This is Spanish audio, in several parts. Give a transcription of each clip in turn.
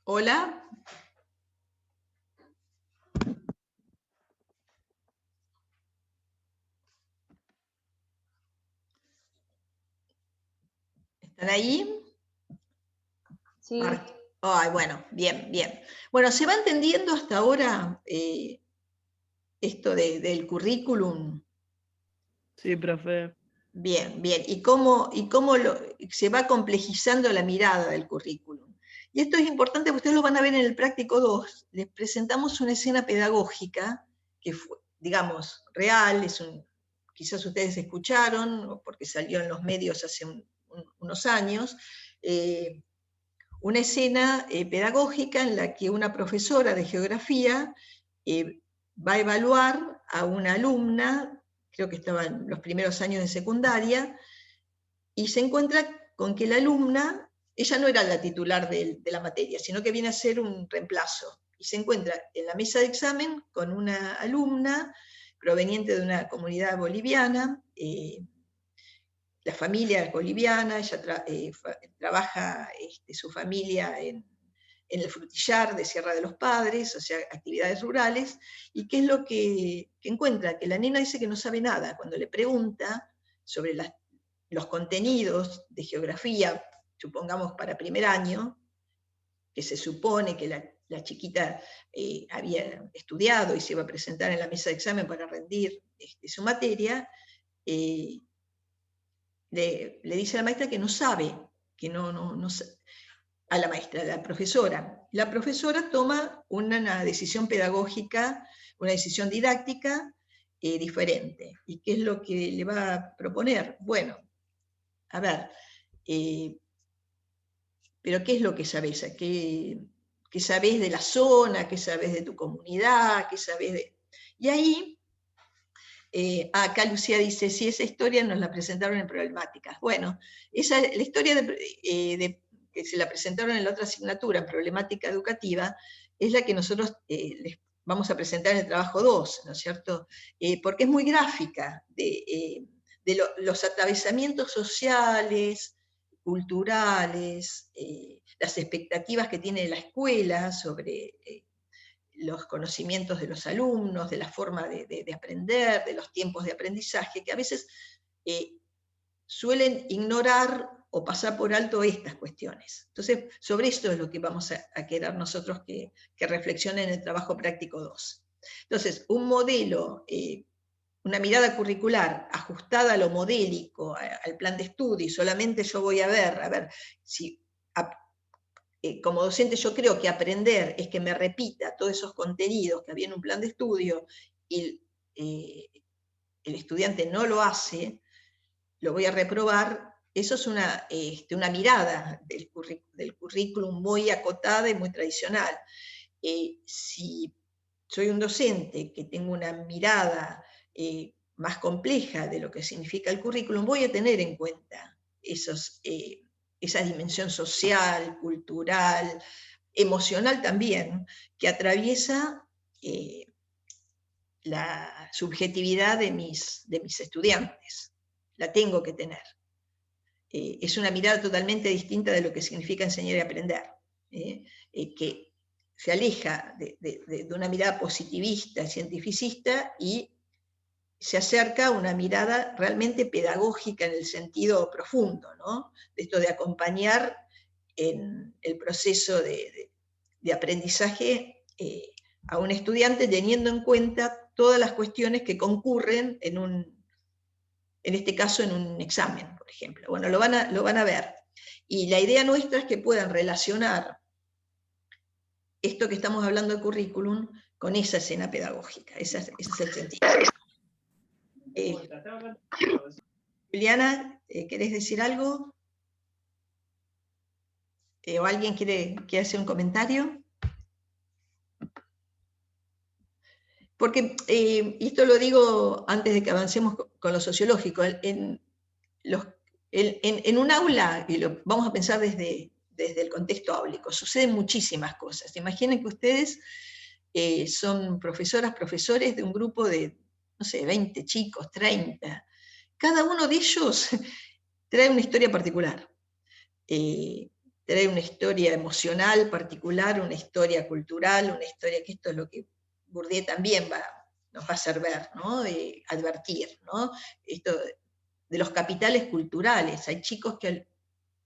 Hola. ¿Están ahí? Sí. Ay, bueno, bien, bien. Bueno, ¿se va entendiendo hasta ahora esto del currículum? Sí, profe. Bien, bien. ¿Y cómo se va complejizando la mirada del currículum? Y esto es importante, porque ustedes lo van a ver en el práctico 2. Les presentamos una escena pedagógica que fue, digamos, real, quizás ustedes escucharon, o porque salió en los medios hace unos años, una escena pedagógica en la que una profesora de geografía va a evaluar a una alumna, creo que estaba en los primeros años de secundaria, y se encuentra con que la alumna, ella no era la titular de la materia, sino que viene a ser un reemplazo, y se encuentra en la mesa de examen con una alumna proveniente de una comunidad boliviana, la familia es boliviana, ella trabaja su familia en el frutillar de Sierra de los Padres, o sea, actividades rurales. ¿Y qué es lo que encuentra? Que la nena dice que no sabe nada. Cuando le pregunta sobre los contenidos de geografía, supongamos para primer año, que se supone que la chiquita había estudiado y se iba a presentar en la mesa de examen para rendir su materia, le dice a la maestra que no sabe, que no a la maestra, a la profesora. La profesora toma una decisión pedagógica, una decisión didáctica diferente. ¿Y qué es lo que le va a proponer? Bueno, a ver, pero ¿qué es lo que sabés? ¿Qué sabés de la zona? ¿Qué sabés de tu comunidad? ¿Qué sabés de...? Y ahí, acá Lucía dice, sí, esa historia nos la presentaron en problemáticas. Bueno, la historia que se la presentaron en la otra asignatura, en problemática educativa, es la que nosotros les vamos a presentar en el trabajo 2, ¿no es cierto? Porque es muy gráfica de los atravesamientos sociales, culturales, las expectativas que tiene la escuela sobre los conocimientos de los alumnos, de la forma de aprender, de los tiempos de aprendizaje, que a veces suelen ignorar o pasar por alto estas cuestiones. Entonces, sobre esto es lo que vamos a querer nosotros que reflexionen en el trabajo práctico 2. Entonces, un modelo, una mirada curricular ajustada a lo modélico, al plan de estudio, y solamente yo voy a ver si como docente yo creo que aprender es que me repita todos esos contenidos que había en un plan de estudio y el estudiante no lo hace, lo voy a reprobar. Eso es una mirada del currículum muy acotada y muy tradicional. Si soy un docente que tengo una mirada más compleja de lo que significa el currículum, voy a tener en cuenta esa dimensión social, cultural, emocional también, que atraviesa la subjetividad de mis estudiantes. La tengo que tener. Es una mirada totalmente distinta de lo que significa enseñar y aprender, que se aleja de una mirada positivista, cientificista, y se acerca a una mirada realmente pedagógica en el sentido profundo, ¿no? De esto de acompañar en el proceso de aprendizaje a un estudiante teniendo en cuenta todas las cuestiones que concurren en este caso en un examen, por ejemplo. Bueno, lo van a ver. Y la idea nuestra es que puedan relacionar esto que estamos hablando de currículum con esa escena pedagógica. Ese es el sentido. Juliana, ¿querés decir algo? ¿O alguien quiere hacer un comentario? Porque, y esto lo digo antes de que avancemos con lo sociológico, en un aula, y lo vamos a pensar desde el contexto áulico, suceden muchísimas cosas. Imaginen que ustedes son profesoras, profesores de un grupo de, no sé, 20 chicos, 30. Cada uno de ellos trae una historia particular. trae una historia emocional particular, una historia cultural, una historia que esto es lo que Bourdieu también nos va a hacer ver, ¿no? Advertir, ¿no? Esto de los capitales culturales. Hay chicos que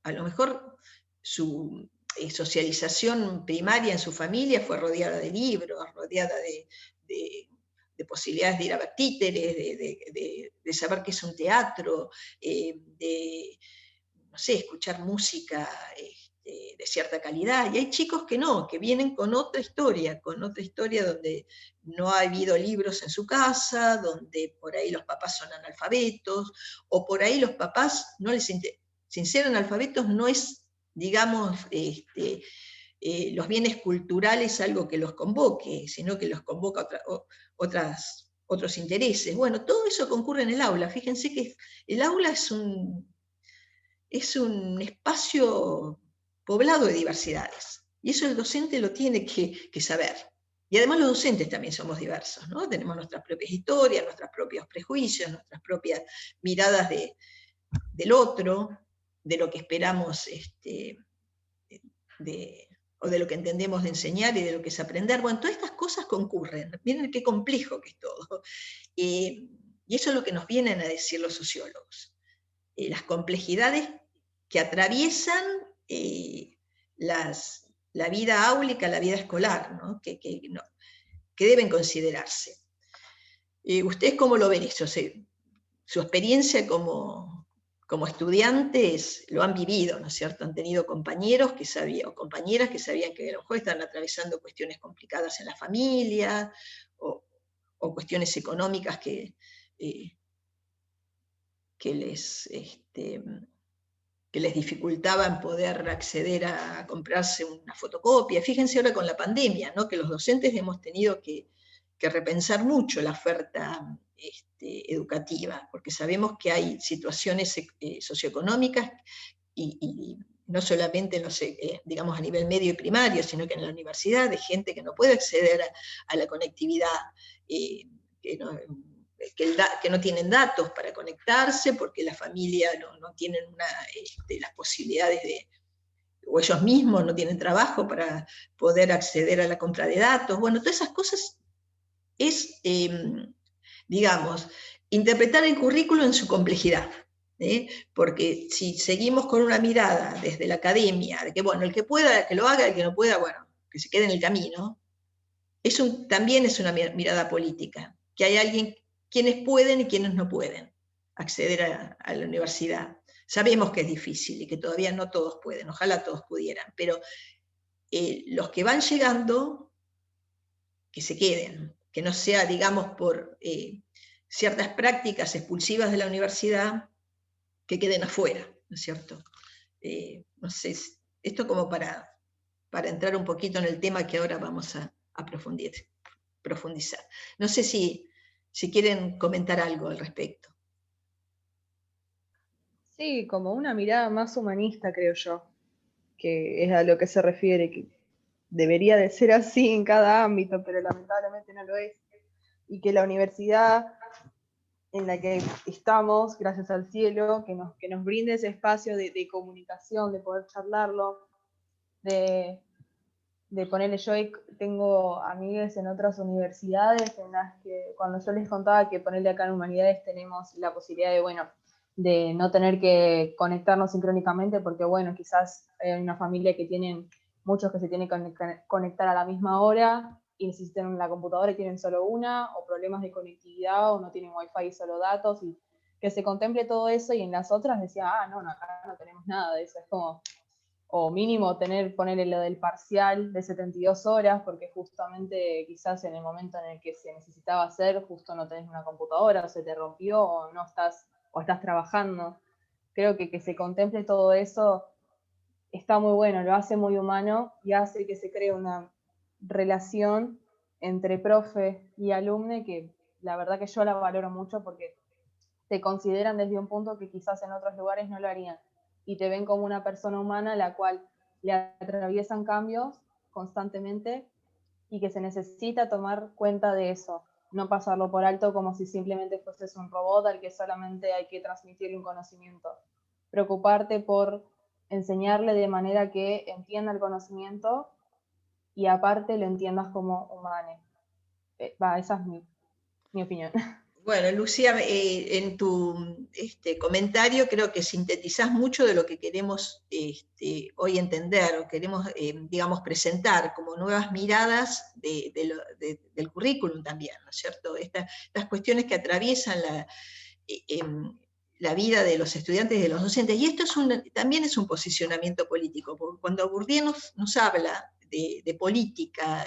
a lo mejor su socialización primaria en su familia fue rodeada de libros, rodeada de posibilidades de ir a ver títeres, de saber qué es un teatro, de, no sé, escuchar música de cierta calidad. Y hay chicos que no, que vienen con otra historia donde no ha habido libros en su casa, donde por ahí los papás son analfabetos, o por ahí los papás no les interesa. Sin ser analfabetos no es, digamos, los bienes culturales algo que los convoque, sino que los convoca otros intereses. Bueno, todo eso concurre en el aula. Fíjense que el aula es un espacio poblado de diversidades. Y eso el docente lo tiene que saber. Y además los docentes también somos diversos, ¿no? Tenemos nuestras propias historias, nuestros propios prejuicios, nuestras propias miradas del otro, de lo que esperamos o de lo que entendemos de enseñar y de lo que es aprender. Bueno, todas estas cosas concurren. Miren qué complejo que es todo. Y eso es lo que nos vienen a decir los sociólogos. Las complejidades que atraviesan la vida áulica, la vida escolar, ¿no? Que deben considerarse. ¿Ustedes cómo lo ven eso? Su experiencia como estudiantes lo han vivido, ¿no es cierto? Han tenido compañeros que sabían, o compañeras que sabían que a lo mejor estaban atravesando cuestiones complicadas en la familia, o cuestiones económicas que les dificultaban poder acceder a comprarse una fotocopia. Fíjense ahora con la pandemia, ¿no? Que los docentes hemos tenido que repensar mucho la oferta educativa, porque sabemos que hay situaciones socioeconómicas y no solamente digamos a nivel medio y primario, sino que en la universidad, de gente que no puede acceder a la conectividad, que no tienen datos para conectarse, porque la familia no tienen las posibilidades o ellos mismos no tienen trabajo para poder acceder a la compra de datos. Bueno, todas esas cosas es, digamos, interpretar el currículo en su complejidad. Porque si seguimos con una mirada desde la academia, de que bueno, el que pueda, que lo haga, el que no pueda, bueno, que se quede en el camino, también es una mirada política, que hay quienes pueden y quienes no pueden acceder a la universidad. Sabemos que es difícil y que todavía no todos pueden, ojalá todos pudieran, pero los que van llegando, que se queden, que no sea, digamos, por ciertas prácticas expulsivas de la universidad, que queden afuera, ¿no es cierto? No sé, esto como para entrar un poquito en el tema que ahora vamos a profundizar. No sé si quieren comentar algo al respecto. Sí, como una mirada más humanista, creo yo, que es a lo que se refiere, que debería de ser así en cada ámbito, pero lamentablemente no lo es, y que la universidad en la que estamos, gracias al cielo, que nos brinde ese espacio de comunicación, de poder charlarlo, de ponerle, yo tengo amigues en otras universidades en las que cuando yo les contaba que ponerle acá en Humanidades tenemos la posibilidad de, bueno, de no tener que conectarnos sincrónicamente porque, bueno, quizás hay una familia que tienen muchos que se tienen que conectar a la misma hora y necesitan la computadora y tienen solo una, o problemas de conectividad, o no tienen wifi y solo datos, y que se contemple todo eso, y en las otras decía, no, acá no tenemos nada de eso, es como, o mínimo ponerle lo del parcial de 72 horas, porque justamente quizás en el momento en el que se necesitaba hacer, justo no tenés una computadora, o se te rompió, o no estás, o estás trabajando. Creo que se contemple todo eso está muy bueno, lo hace muy humano y hace que se cree una relación entre profe y alumne que la verdad que yo la valoro mucho porque te consideran desde un punto que quizás en otros lugares no lo harían y te ven como una persona humana a la cual le atraviesan cambios constantemente y que se necesita tomar cuenta de eso, no pasarlo por alto como si simplemente fueses un robot al que solamente hay que transmitirle un conocimiento. Preocuparte por enseñarle de manera que entienda el conocimiento y aparte lo entiendas como humano. Esa es mi opinión. Bueno, Lucía, en tu comentario creo que sintetizás mucho de lo que queremos hoy entender, o queremos, digamos, presentar como nuevas miradas del currículum también, ¿no es cierto? Estas cuestiones que atraviesan la vida de los estudiantes y de los docentes. Y esto también es un posicionamiento político, porque cuando Bourdieu nos habla de política,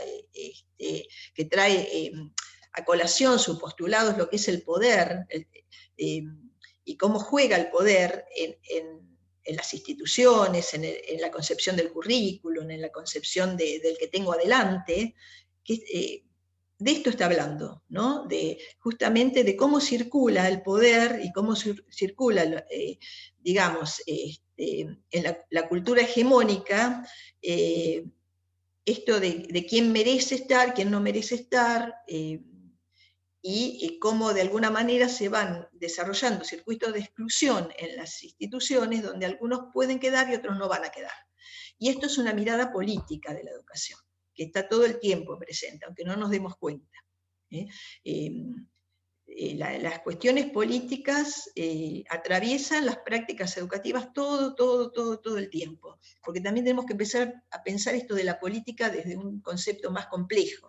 que trae a colación sus postulados, lo que es el poder, y cómo juega el poder en las instituciones, en la concepción del currículum, en la concepción del que tengo adelante, de esto está hablando, ¿no? Justamente de cómo circula el poder y cómo circula, digamos, en la cultura hegemónica, esto de quién merece estar, quién no merece estar, y cómo de alguna manera se van desarrollando circuitos de exclusión en las instituciones donde algunos pueden quedar y otros no van a quedar. Y esto es una mirada política de la educación, que está todo el tiempo presente, aunque no nos demos cuenta. Las cuestiones políticas atraviesan las prácticas educativas todo el tiempo, porque también tenemos que empezar a pensar esto de la política desde un concepto más complejo.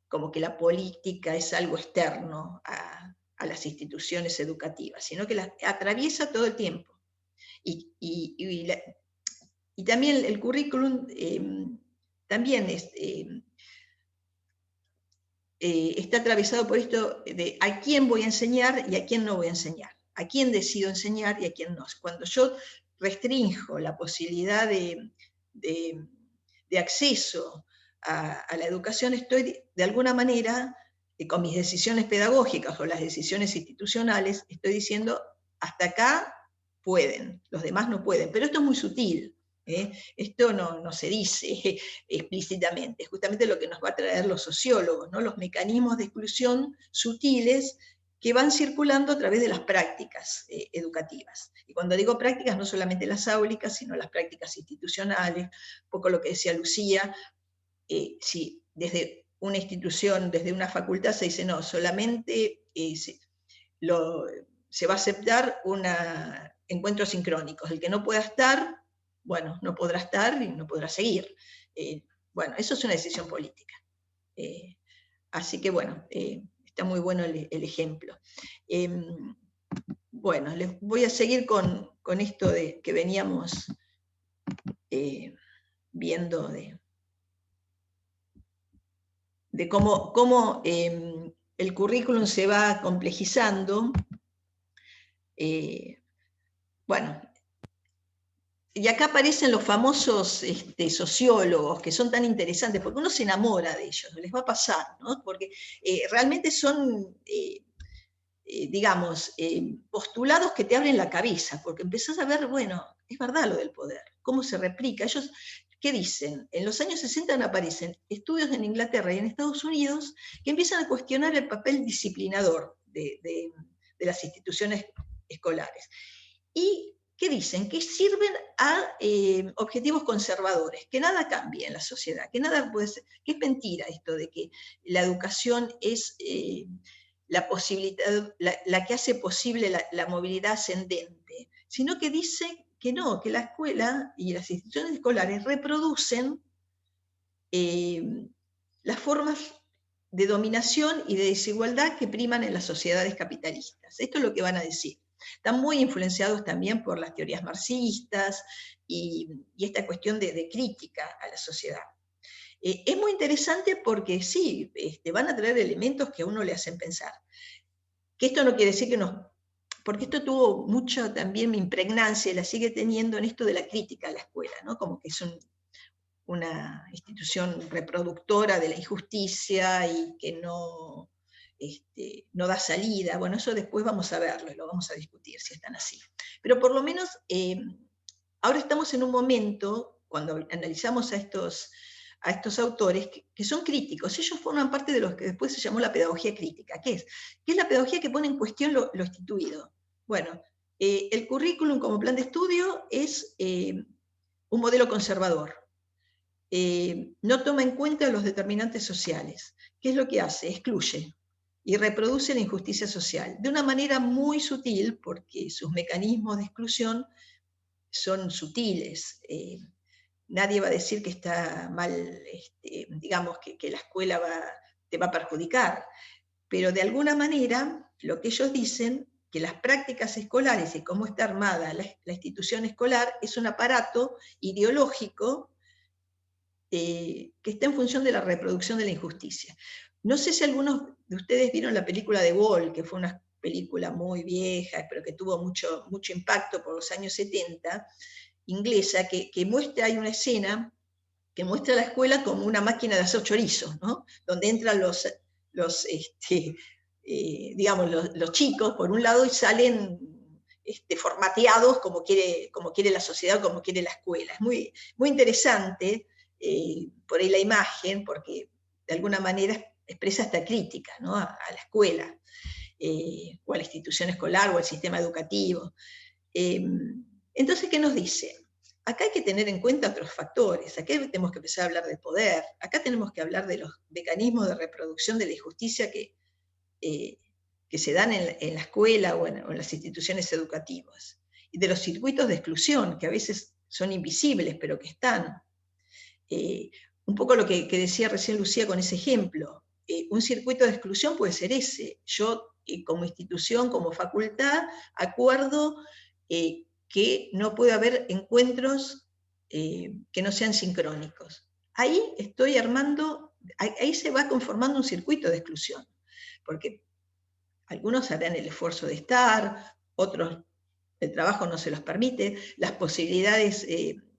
Como que la política es algo externo a las instituciones educativas, sino que las atraviesa todo el tiempo. Y también el currículum también está atravesado por esto de a quién voy a enseñar y a quién no voy a enseñar, a quién decido enseñar y a quién no. Cuando yo restrinjo la posibilidad de acceso a la educación, estoy de alguna manera, con mis decisiones pedagógicas o las decisiones institucionales, estoy diciendo, hasta acá pueden, los demás no pueden. Pero esto es muy sutil. Esto no se dice explícitamente, es justamente lo que nos va a traer los sociólogos, ¿no? Los mecanismos de exclusión sutiles que van circulando a través de las prácticas educativas. Y cuando digo prácticas, no solamente las áulicas, sino las prácticas institucionales, un poco lo que decía Lucía, si desde una institución, desde una facultad se dice, no, solamente se va a aceptar encuentros sincrónicos, el que no pueda estar, bueno, no podrá estar y no podrá seguir. Bueno, eso es una decisión política. Así que bueno, está muy bueno el ejemplo. Bueno, les voy a seguir con esto que veníamos viendo de cómo el currículum se va complejizando. Bueno, y acá aparecen los famosos sociólogos, que son tan interesantes, porque uno se enamora de ellos, les va a pasar, ¿no? Porque realmente son, digamos, postulados que te abren la cabeza, porque empezás a ver, bueno, es verdad lo del poder, cómo se replica. Ellos, ¿qué dicen? En los años 60 aparecen estudios en Inglaterra y en Estados Unidos que empiezan a cuestionar el papel disciplinador de las instituciones escolares. Y ¿qué dicen? Que sirven a objetivos conservadores, que nada cambie en la sociedad, que nada puede ser, que es mentira esto de que la educación es la posibilidad, la que hace posible la movilidad ascendente, sino que dice que no, que la escuela y las instituciones escolares reproducen las formas de dominación y de desigualdad que priman en las sociedades capitalistas. Esto es lo que van a decir. Están muy influenciados también por las teorías marxistas y esta cuestión de crítica a la sociedad. Es muy interesante porque sí, van a traer elementos que a uno le hacen pensar. Que esto no quiere decir que porque esto tuvo mucha también impregnancia y la sigue teniendo en esto de la crítica a la escuela, ¿no? Como que es una institución reproductora de la injusticia y que no da salida. Bueno, eso después vamos a verlo y lo vamos a discutir si están así. Pero por lo menos ahora estamos en un momento, cuando analizamos a estos autores, que son críticos. Ellos forman parte de lo que después se llamó la pedagogía crítica. ¿Qué es? ¿Qué es la pedagogía que pone en cuestión lo instituido? Bueno, El currículum como plan de estudio es un modelo conservador. No toma en cuenta los determinantes sociales. ¿Qué es lo que hace? Excluye y reproduce la injusticia social, de una manera muy sutil, porque sus mecanismos de exclusión son sutiles. Nadie va a decir que está mal, digamos, que la escuela te va a perjudicar, pero de alguna manera lo que ellos dicen, que las prácticas escolares y cómo está armada la institución escolar es un aparato ideológico que está en función de la reproducción de la injusticia. No sé si algunos de ustedes vieron la película de Wall, que fue una película muy vieja, pero que tuvo mucho impacto por los años 70, inglesa, que muestra, hay una escena que muestra la escuela como una máquina de hacer chorizos, ¿no? Donde entran digamos, los chicos por un lado y salen formateados como quiere la sociedad, como quiere la escuela. Es muy, muy interesante por ahí la imagen, porque de alguna manera expresa esta crítica, ¿no? a la escuela, o a la institución escolar, o al sistema educativo. Entonces, ¿qué nos dice? Acá hay que tener en cuenta otros factores, acá tenemos que empezar a hablar de poder, acá tenemos que hablar de los mecanismos de reproducción de la injusticia que se dan en la escuela o en las instituciones educativas, y de los circuitos de exclusión, que a veces son invisibles, pero que están. Un poco lo que decía recién Lucía con ese ejemplo, un circuito de exclusión puede ser ese. Yo, como institución, como facultad, acuerdo que no puede haber encuentros que no sean sincrónicos. Ahí estoy armando, ahí se va conformando un circuito de exclusión, porque algunos harán el esfuerzo de estar, otros el trabajo no se los permite, las posibilidades,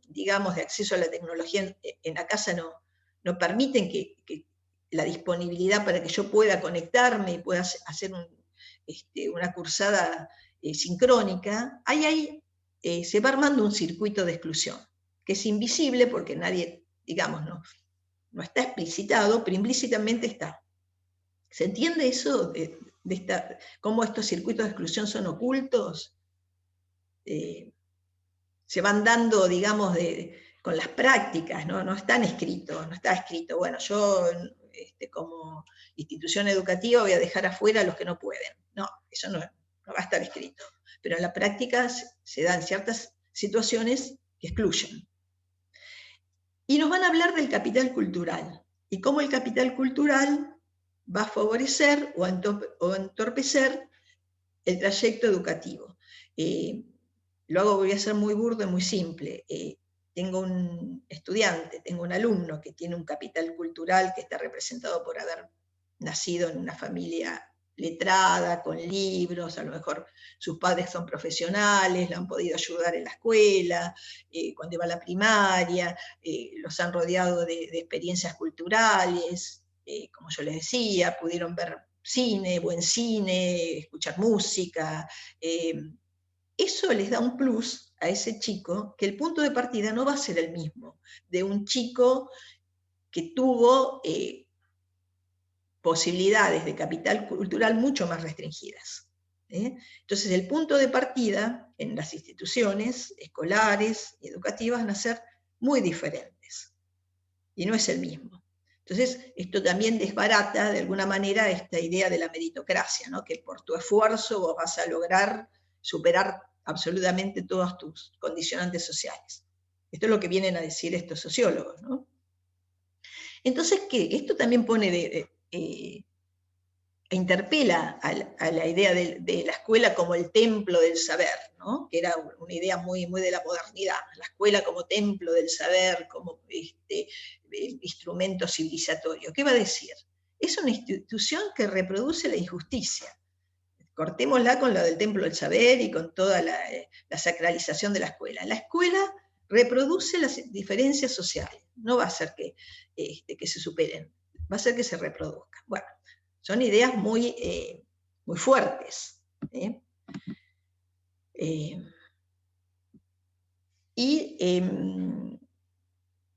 digamos, de acceso a la tecnología en la casa no permiten que la disponibilidad para que yo pueda conectarme y pueda hacer una cursada sincrónica. Ahí se va armando un circuito de exclusión, que es invisible porque nadie, digamos, no está explicitado, pero implícitamente está. ¿Se entiende eso? ¿Cómo estos circuitos de exclusión son ocultos? Se van dando, digamos, con las prácticas, no están escritos, no está escrito, bueno, yo como institución educativa voy a dejar afuera a los que no pueden. No, eso no va a estar escrito. Pero en la práctica se dan ciertas situaciones que excluyen. Y nos van a hablar del capital cultural, y cómo el capital cultural va a favorecer o a entorpecer el trayecto educativo. Voy a ser muy burdo y muy simple. Tengo un estudiante, tengo un alumno que tiene un capital cultural que está representado por haber nacido en una familia letrada, con libros, a lo mejor sus padres son profesionales, lo han podido ayudar en la escuela, cuando iba a la primaria, los han rodeado de experiencias culturales, como yo les decía, pudieron ver cine, buen cine, escuchar música. Eso les da un plus a ese chico, que el punto de partida no va a ser el mismo de un chico que tuvo posibilidades de capital cultural mucho más restringidas. Entonces, el punto de partida en las instituciones escolares y educativas van a ser muy diferentes, y no es el mismo. Entonces, esto también desbarata de alguna manera esta idea de la meritocracia, ¿no? Que por tu esfuerzo vos vas a lograr superar absolutamente todas tus condicionantes sociales. Esto es lo que vienen a decir estos sociólogos, ¿no? Entonces, ¿qué? Esto también pone interpela a la idea de la escuela como el templo del saber, ¿no? Que era una idea muy, muy de la modernidad, la escuela como templo del saber, como instrumento civilizatorio. ¿Qué va a decir? Es una institución que reproduce la injusticia. Cortémosla con lo del templo del saber y con toda la sacralización de la escuela. La escuela reproduce las diferencias sociales, no va a hacer que se superen, va a hacer que se reproduzcan. Bueno, son ideas muy, muy fuertes.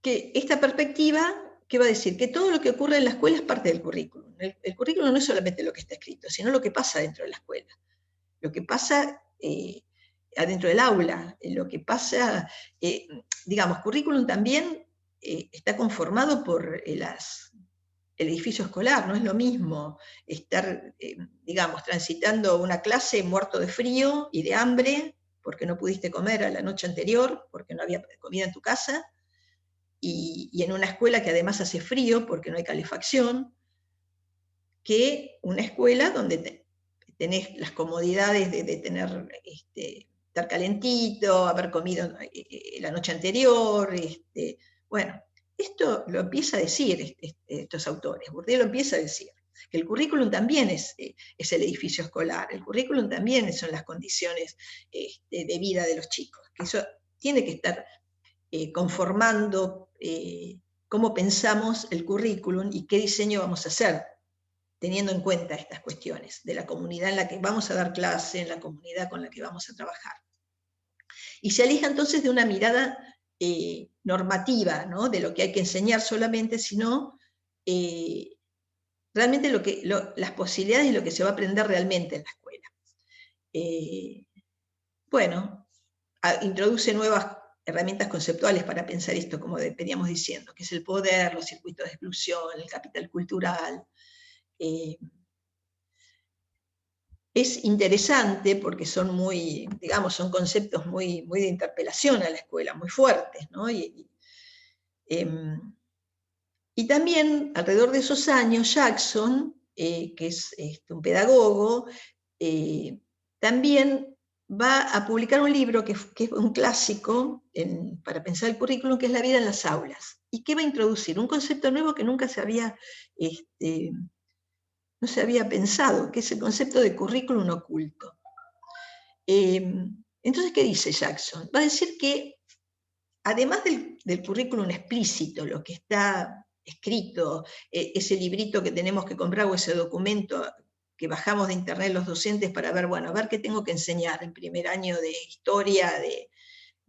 Que esta perspectiva, ¿qué va a decir? Que todo lo que ocurre en la escuela es parte del currículum. El currículum no es solamente lo que está escrito, sino lo que pasa dentro de la escuela. Lo que pasa adentro del aula. Lo que pasa, digamos, currículum también está conformado por el edificio escolar, no es lo mismo estar, digamos, transitando una clase muerto de frío y de hambre, porque no pudiste comer a la noche anterior, porque no había comida en tu casa, y en una escuela que además hace frío porque no hay calefacción, que una escuela donde tenés las comodidades de tener, estar calentito, haber comido la noche anterior, bueno, esto lo empieza a decir estos autores, Bourdieu lo empieza a decir, que el currículum también es el edificio escolar, el currículum también son las condiciones de vida de los chicos, que eso tiene que estar conformando cómo pensamos el currículum y qué diseño vamos a hacer, teniendo en cuenta estas cuestiones de la comunidad en la que vamos a dar clase, en la comunidad con la que vamos a trabajar. Y se aleja entonces de una mirada normativa, ¿no? De lo que hay que enseñar solamente, sino realmente las posibilidades de lo que se va a aprender realmente en la escuela. Bueno, introduce nuevas herramientas conceptuales para pensar esto, como veníamos diciendo, que es el poder, los circuitos de exclusión, el capital cultural. Es interesante porque son muy, digamos, son conceptos muy, muy de interpelación a la escuela, muy fuertes, ¿no? Y también, alrededor de esos años, Jackson, que es un pedagogo, también va a publicar un libro que es un clásico para pensar el currículum, que es La vida en las aulas, y que va a introducir un concepto nuevo que nunca no se había pensado, que es el concepto de currículum oculto. Entonces, ¿qué dice Jackson? Va a decir que, además del currículum explícito, lo que está escrito, ese librito que tenemos que comprar o ese documento que bajamos de internet los docentes para ver, bueno, a ver qué tengo que enseñar en primer año de historia de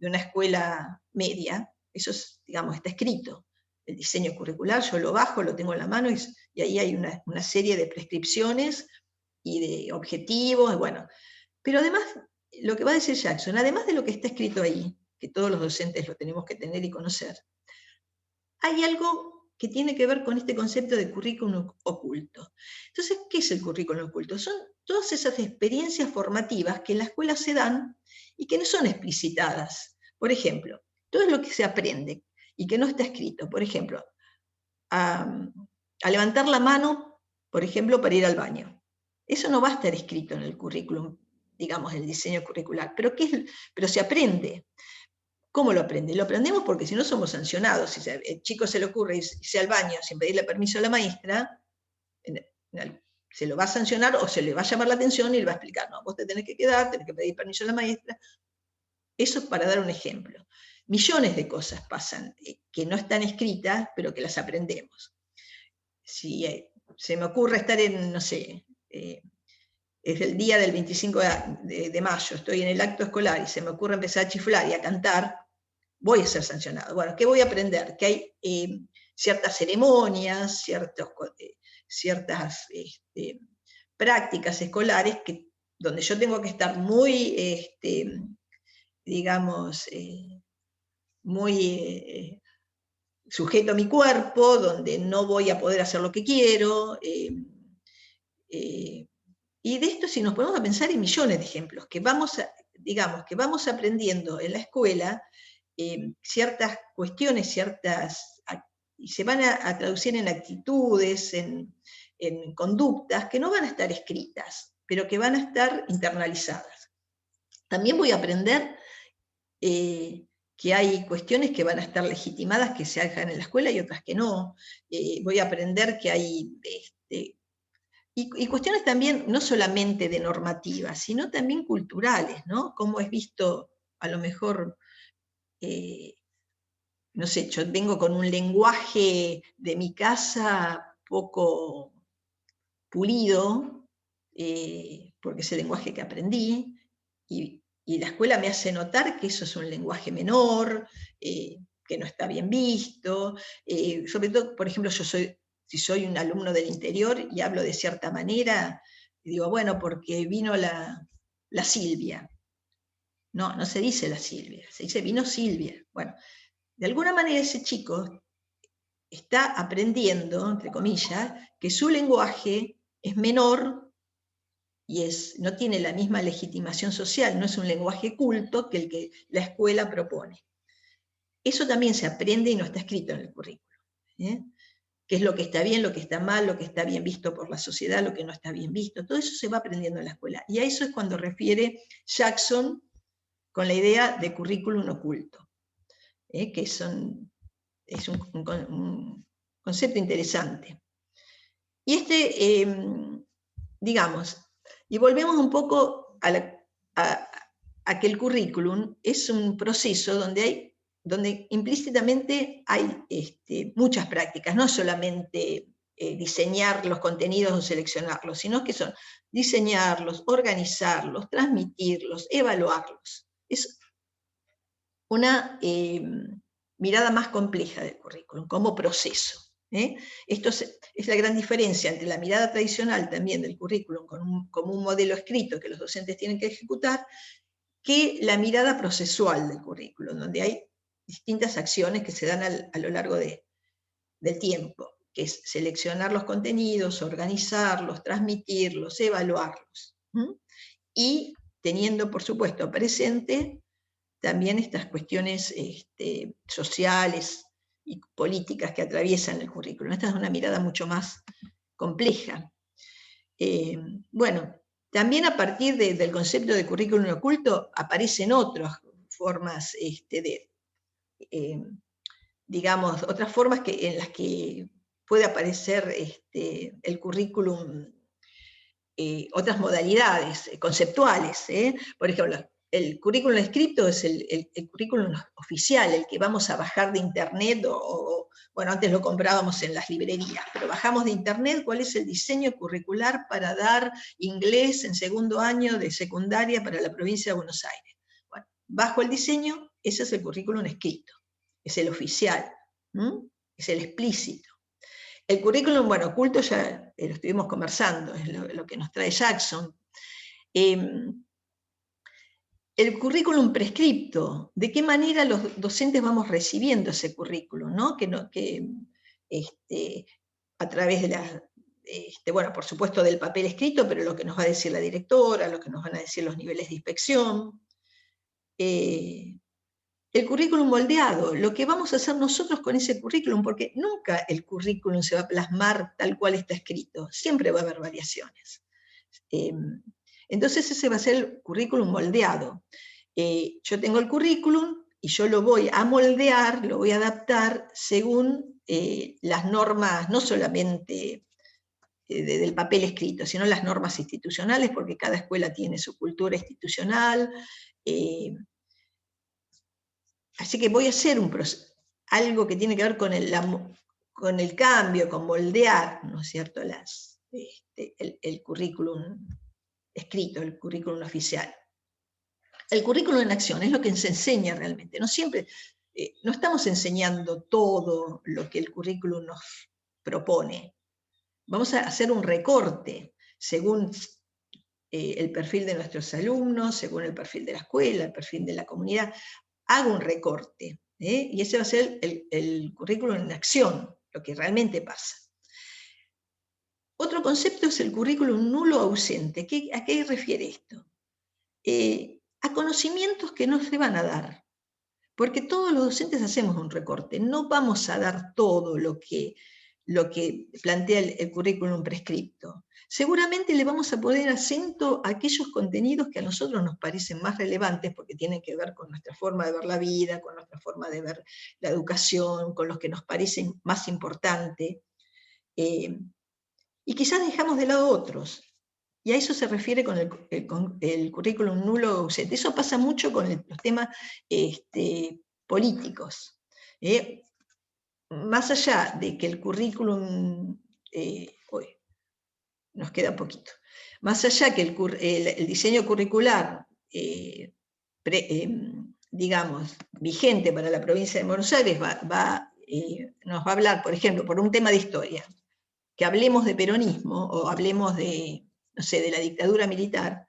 una escuela media, eso digamos, está escrito. El diseño curricular, yo lo bajo, lo tengo en la mano y ahí hay una serie de prescripciones y de objetivos, bueno. Pero además, lo que va a decir Jackson, además de lo que está escrito ahí, que todos los docentes lo tenemos que tener y conocer, hay algo que tiene que ver con este concepto de currículum oculto. Entonces, ¿qué es el currículum oculto? Son todas esas experiencias formativas que en la escuela se dan y que no son explicitadas. Por ejemplo, todo lo que se aprende y que no está escrito. Por ejemplo, a levantar la mano, por ejemplo, para ir al baño. Eso no va a estar escrito en el currículum, digamos, el diseño curricular, pero se aprende. ¿Cómo lo aprende? Lo aprendemos porque si no somos sancionados. Si el chico se le ocurre irse al baño sin pedirle permiso a la maestra, se lo va a sancionar o se le va a llamar la atención y le va a explicar, no, vos te tenés que quedar, tenés que pedir permiso a la maestra. Eso es para dar un ejemplo. Millones de cosas pasan que no están escritas, pero que las aprendemos. Si se me ocurre estar en, no sé, es el día del 25 de mayo, estoy en el acto escolar y se me ocurre empezar a chiflar y a cantar, voy a ser sancionado. Bueno, ¿qué voy a aprender? Que hay ciertas ceremonias, ciertas prácticas escolares donde yo tengo que estar muy, digamos, muy sujeto a mi cuerpo, donde no voy a poder hacer lo que quiero. Y de esto, si nos ponemos a pensar, hay millones de ejemplos, que vamos aprendiendo en la escuela ciertas cuestiones, y se van a traducir en actitudes, en conductas, que no van a estar escritas, pero que van a estar internalizadas. También voy a aprender que hay cuestiones que van a estar legitimadas que se hagan en la escuela y otras que no. Voy a aprender que hay y cuestiones también no solamente de normativas, sino también culturales, ¿no? Cómo es visto, a lo mejor, no sé, yo vengo con un lenguaje de mi casa poco pulido, porque es el lenguaje que aprendí, y la escuela me hace notar que eso es un lenguaje menor, que no está bien visto, sobre todo, por ejemplo, si soy un alumno del interior y hablo de cierta manera, digo, bueno, porque vino la Silvia. No, no se dice la Silvia, se dice vino Silvia. Bueno, de alguna manera ese chico está aprendiendo, entre comillas, que su lenguaje es menor y no tiene la misma legitimación social, no es un lenguaje culto que el que la escuela propone. Eso también se aprende y no está escrito en el currículo. ¿Qué es lo que está bien, lo que está mal, lo que está bien visto por la sociedad, lo que no está bien visto? Todo eso se va aprendiendo en la escuela. Y a eso es cuando refiere Jackson con la idea de currículum oculto, que es un concepto interesante. Y digamos, y volvemos un poco a que el currículum es un proceso donde implícitamente hay muchas prácticas, no solamente diseñar los contenidos o seleccionarlos, sino que son diseñarlos, organizarlos, transmitirlos, evaluarlos. Es una mirada más compleja del currículum, como proceso. Esto es la gran diferencia entre la mirada tradicional también del currículum como un modelo escrito que los docentes tienen que ejecutar, que la mirada procesual del currículum, donde hay distintas acciones que se dan a lo largo del tiempo, que es seleccionar los contenidos, organizarlos, transmitirlos, evaluarlos. Y teniendo, por supuesto, presente también estas cuestiones sociales y políticas que atraviesan el currículum. Esta es una mirada mucho más compleja. Bueno, también a partir del concepto de currículum oculto aparecen otras formas digamos, otras formas en las que puede aparecer el currículum, otras modalidades conceptuales. Por ejemplo, el currículum escrito es el currículum oficial, el que vamos a bajar de internet, bueno, antes lo comprábamos en las librerías, pero bajamos de internet cuál es el diseño curricular para dar inglés en segundo año de secundaria para la provincia de Buenos Aires. Bueno, bajo el diseño, ese es el currículum escrito, es el oficial, es el explícito. El currículum, bueno, oculto ya lo estuvimos conversando, es lo que nos trae Jackson. El currículum prescripto, ¿de qué manera los docentes vamos recibiendo ese currículum? ¿No? A través de bueno, por supuesto del papel escrito, pero lo que nos va a decir la directora, lo que nos van a decir los niveles de inspección. El currículum moldeado, lo que vamos a hacer nosotros con ese currículum, porque nunca el currículum se va a plasmar tal cual está escrito, siempre va a haber variaciones. Entonces ese va a ser el currículum moldeado. Yo tengo el currículum y yo lo voy a moldear, lo voy a adaptar según las normas, no solamente del papel escrito, sino las normas institucionales, porque cada escuela tiene su cultura institucional. Así que voy a hacer algo que tiene que ver con el cambio, con moldear, ¿no es cierto?, el currículum escrito, el currículum oficial. El currículum en acción es lo que se enseña realmente. No siempre, no estamos enseñando todo lo que el currículum nos propone. Vamos a hacer un recorte según el perfil de nuestros alumnos, según el perfil de la escuela, el perfil de la comunidad. Hago un recorte, y ese va a ser el currículum en acción, lo que realmente pasa. Otro concepto es el currículum nulo ausente. ¿A qué refiere esto? A conocimientos que no se van a dar, porque todos los docentes hacemos un recorte, no vamos a dar todo lo que plantea el currículum prescripto. Seguramente le vamos a poner acento a aquellos contenidos que a nosotros nos parecen más relevantes, porque tienen que ver con nuestra forma de ver la vida, con nuestra forma de ver la educación, con los que nos parecen más importantes, y quizás dejamos de lado otros. Y a eso se refiere con el currículum nulo ausente. Eso pasa mucho con los temas políticos. Más allá de que el currículum, nos queda poquito, más allá que el diseño curricular, digamos, vigente para la provincia de Buenos Aires, nos va a hablar, por ejemplo, por un tema de historia, que hablemos de peronismo o hablemos de, no sé, de la dictadura militar,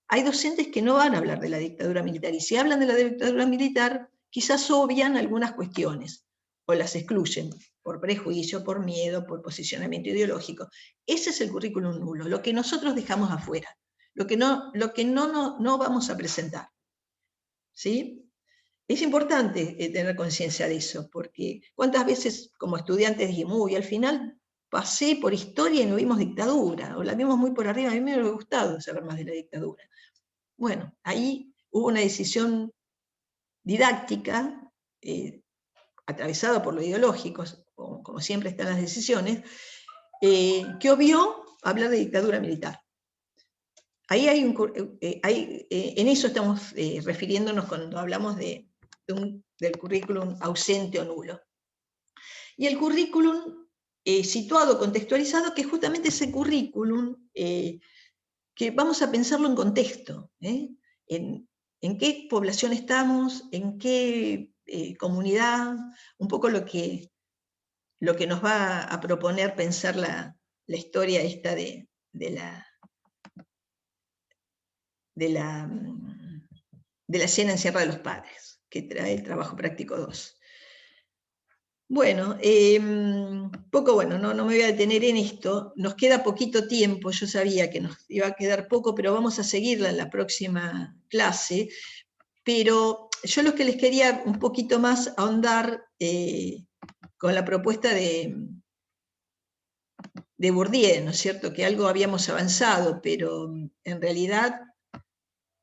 hay docentes que no van a hablar de la dictadura militar, y si hablan de la dictadura militar, quizás obvian algunas cuestiones, o las excluyen, por prejuicio, por miedo, por posicionamiento ideológico. Ese es el currículum nulo, lo que nosotros dejamos afuera, lo que no vamos a presentar. ¿Sí? Es importante tener conciencia de eso, porque cuántas veces como estudiantes dijimos, uy, al final pasé por historia y no vimos dictadura, o la vimos muy por arriba, a mí me hubiera gustado saber más de la dictadura. Bueno, ahí hubo una decisión didáctica, atravesada por lo ideológico, como siempre están las decisiones, que obvió hablar de dictadura militar. Ahí en eso estamos refiriéndonos cuando hablamos del currículum ausente o nulo. Y el currículum situado, contextualizado, que es justamente ese currículum que vamos a pensarlo en contexto, en qué población estamos, en qué comunidad, un poco lo que nos va a proponer pensar la historia esta de la escena en Sierra de los Padres, que trae el trabajo práctico 2. Bueno, no me voy a detener en esto, nos queda poquito tiempo, yo sabía que nos iba a quedar poco, pero vamos a seguirla en la próxima clase, pero yo lo que les quería un poquito más ahondar con la propuesta de Bourdieu, ¿no es cierto? Que algo habíamos avanzado, pero en realidad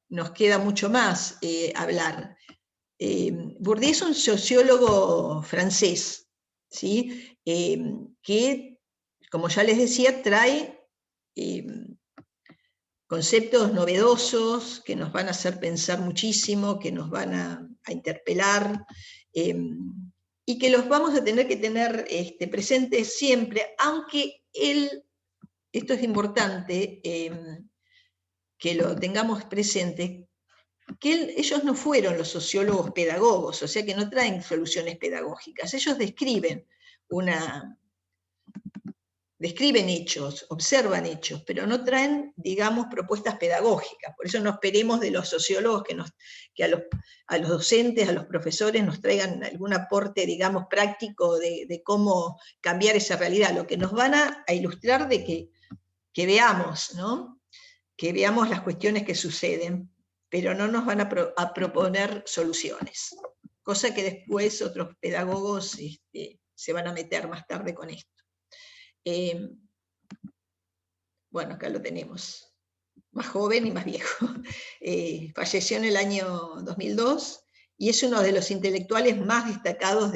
nos queda mucho más hablar. Bourdieu es un sociólogo francés, ¿sí? Que, como ya les decía, trae conceptos novedosos que nos van a hacer pensar muchísimo, que nos van a interpelar, y que los vamos a tener que tener presentes siempre, aunque esto es importante, que lo tengamos presente, que ellos no fueron los sociólogos pedagogos, o sea que no traen soluciones pedagógicas, ellos describen hechos, observan hechos, pero no traen, digamos, propuestas pedagógicas. Por eso no esperemos de los sociólogos que a los docentes, a los profesores nos traigan algún aporte, digamos, práctico de cómo cambiar esa realidad. Lo que nos van a ilustrar de que veamos, ¿no? Que veamos las cuestiones que suceden, pero no nos van a proponer soluciones, cosa que después otros pedagogos se van a meter más tarde con esto. Bueno, acá lo tenemos, más joven y más viejo. Falleció en el año 2002 y es uno de los intelectuales más destacados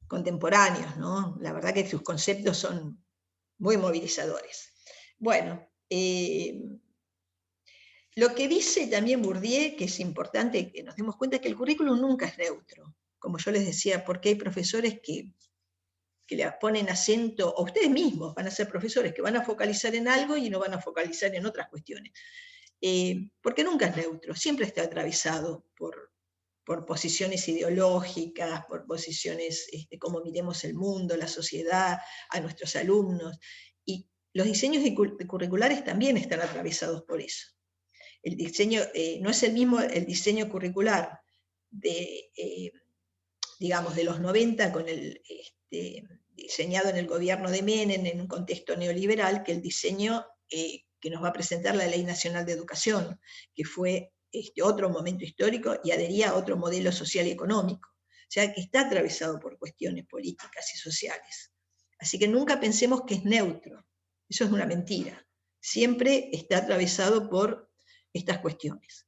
contemporáneos, ¿no? La verdad que sus conceptos son muy movilizadores. Bueno, lo que dice también Bourdieu, que es importante que nos demos cuenta, es que el currículum nunca es neutro, como yo les decía, porque hay profesores que le ponen acento, o ustedes mismos van a ser profesores que van a focalizar en algo y no van a focalizar en otras cuestiones. Porque nunca es neutro, siempre está atravesado por posiciones ideológicas, por posiciones, cómo miremos el mundo, la sociedad, a nuestros alumnos, y los diseños curriculares también están atravesados por eso. El diseño, no es el mismo el diseño curricular digamos, de los 90 con diseñado en el gobierno de Menem en un contexto neoliberal, que el diseño que nos va a presentar la Ley Nacional de Educación, que fue otro momento histórico y adhería a otro modelo social y económico. O sea, que está atravesado por cuestiones políticas y sociales. Así que nunca pensemos que es neutro. Eso es una mentira. Siempre está atravesado por estas cuestiones.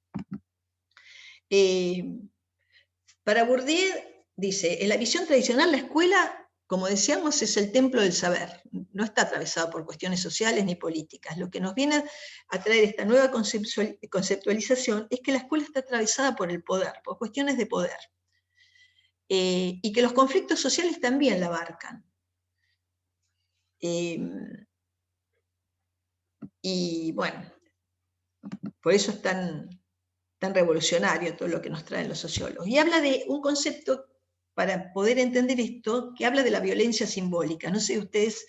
Para Bourdieu, dice, en la visión tradicional la escuela, como decíamos, es el templo del saber, no está atravesado por cuestiones sociales ni políticas. Lo que nos viene a traer esta nueva conceptualización es que la escuela está atravesada por el poder, por cuestiones de poder, y que los conflictos sociales también la abarcan. Y bueno, por eso es tan revolucionario todo lo que nos traen los sociólogos. Y habla de un concepto, para poder entender esto, que habla de la violencia simbólica. No sé ustedes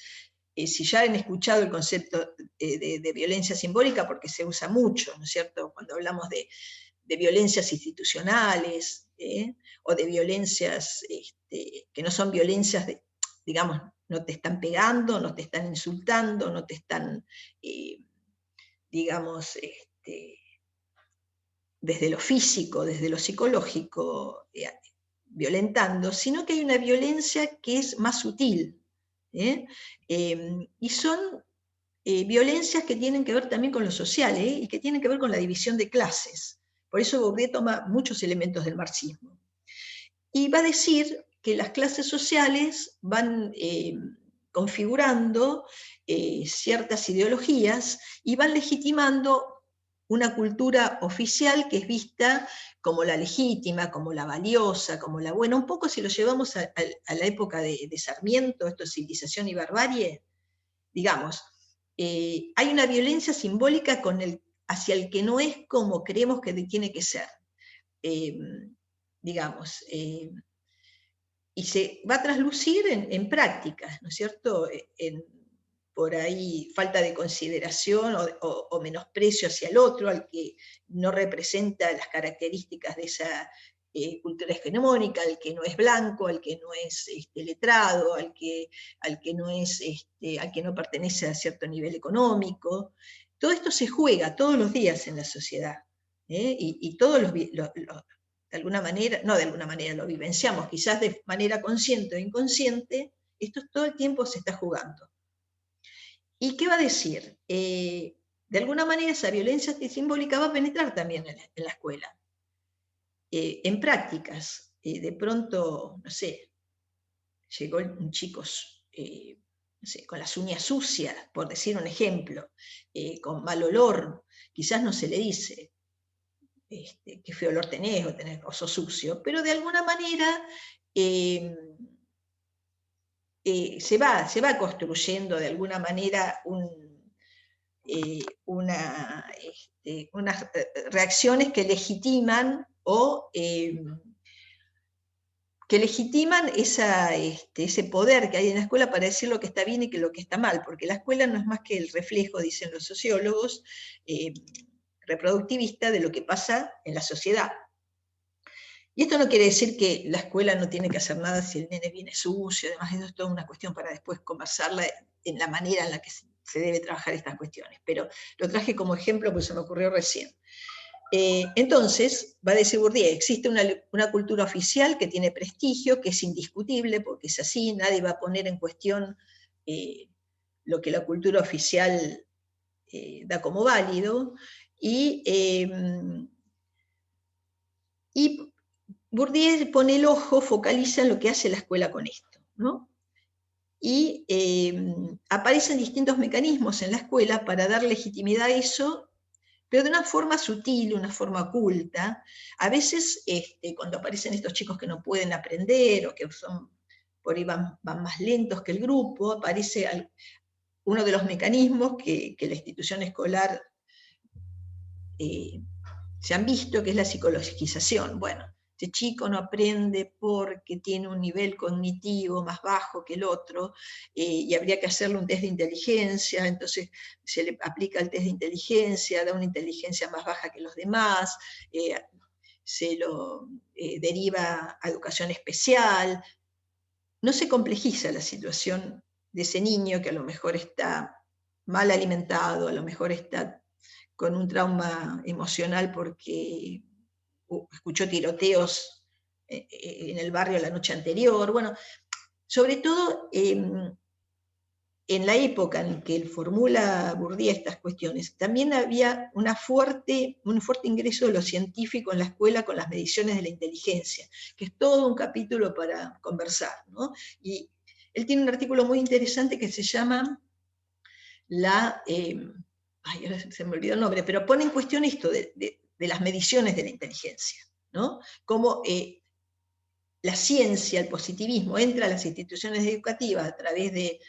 si ya han escuchado el concepto de violencia simbólica, porque se usa mucho, ¿no es cierto?, cuando hablamos de violencias institucionales, o de violencias que no son violencias, digamos, no te están pegando, no te están insultando, no te están, digamos, desde lo físico, desde lo psicológico, violentando, sino que hay una violencia que es más sutil, y son violencias que tienen que ver también con lo social, y que tienen que ver con la división de clases. Por eso Bourdieu toma muchos elementos del marxismo. Y va a decir que las clases sociales van configurando ciertas ideologías y van legitimando una cultura oficial que es vista como la legítima, como la valiosa, como la buena. Un poco si lo llevamos a la época de Sarmiento, esto es civilización y barbarie, digamos, hay una violencia simbólica hacia el que no es como creemos que tiene que ser. Digamos, y se va a traslucir en prácticas, ¿no es cierto?, por ahí falta de consideración o menosprecio hacia el otro, al que no representa las características de esa cultura hegemónica, al que no es blanco, al que no es letrado, al que no es, al que no pertenece a cierto nivel económico. Todo esto se juega todos los días en la sociedad, y todos de alguna manera, no de alguna manera, lo vivenciamos, quizás de manera consciente o inconsciente, esto todo el tiempo se está jugando. ¿Y qué va a decir? De alguna manera esa violencia simbólica va a penetrar también en la escuela, en prácticas. De pronto, no sé, llegó un chico, no sé, con las uñas sucias, por decir un ejemplo, con mal olor, quizás no se le dice, qué feo olor tenés, o sos sucio, pero de alguna manera se va construyendo de alguna manera unas reacciones que legitiman ese poder que hay en la escuela para decir lo que está bien y lo que está mal, porque la escuela no es más que el reflejo, dicen los sociólogos, reproductivista de lo que pasa en la sociedad. Y esto no quiere decir que la escuela no tiene que hacer nada si el nene viene sucio, además eso es toda una cuestión para después conversarla en la manera en la que se debe trabajar estas cuestiones, pero lo traje como ejemplo porque se me ocurrió recién. Entonces, va a decir Bourdieu, existe una cultura oficial que tiene prestigio, que es indiscutible, porque es así, nadie va a poner en cuestión lo que la cultura oficial da como válido, y Bourdieu pone el ojo, focaliza en lo que hace la escuela con esto, ¿no? Y aparecen distintos mecanismos en la escuela para dar legitimidad a eso, pero de una forma sutil, una forma oculta. A veces, cuando aparecen estos chicos que no pueden aprender, o que por ahí van más lentos que el grupo, aparece uno de los mecanismos que la institución escolar se han visto, que es la psicologización. Bueno, este chico no aprende porque tiene un nivel cognitivo más bajo que el otro, y habría que hacerle un test de inteligencia, entonces se le aplica el test de inteligencia, da una inteligencia más baja que los demás, se lo deriva a educación especial. No se complejiza la situación de ese niño que a lo mejor está mal alimentado, a lo mejor está con un trauma emocional porque escuchó tiroteos en el barrio la noche anterior. Bueno, sobre todo en la época en que él formula Bourdieu estas cuestiones, también había un fuerte ingreso de lo científico en la escuela con las mediciones de la inteligencia, que es todo un capítulo para conversar, ¿no? Y él tiene un artículo muy interesante que se llama ahora se me olvidó el nombre, pero pone en cuestión esto de las mediciones de la inteligencia, ¿no? Cómo la ciencia, el positivismo, entra a las instituciones educativas a través de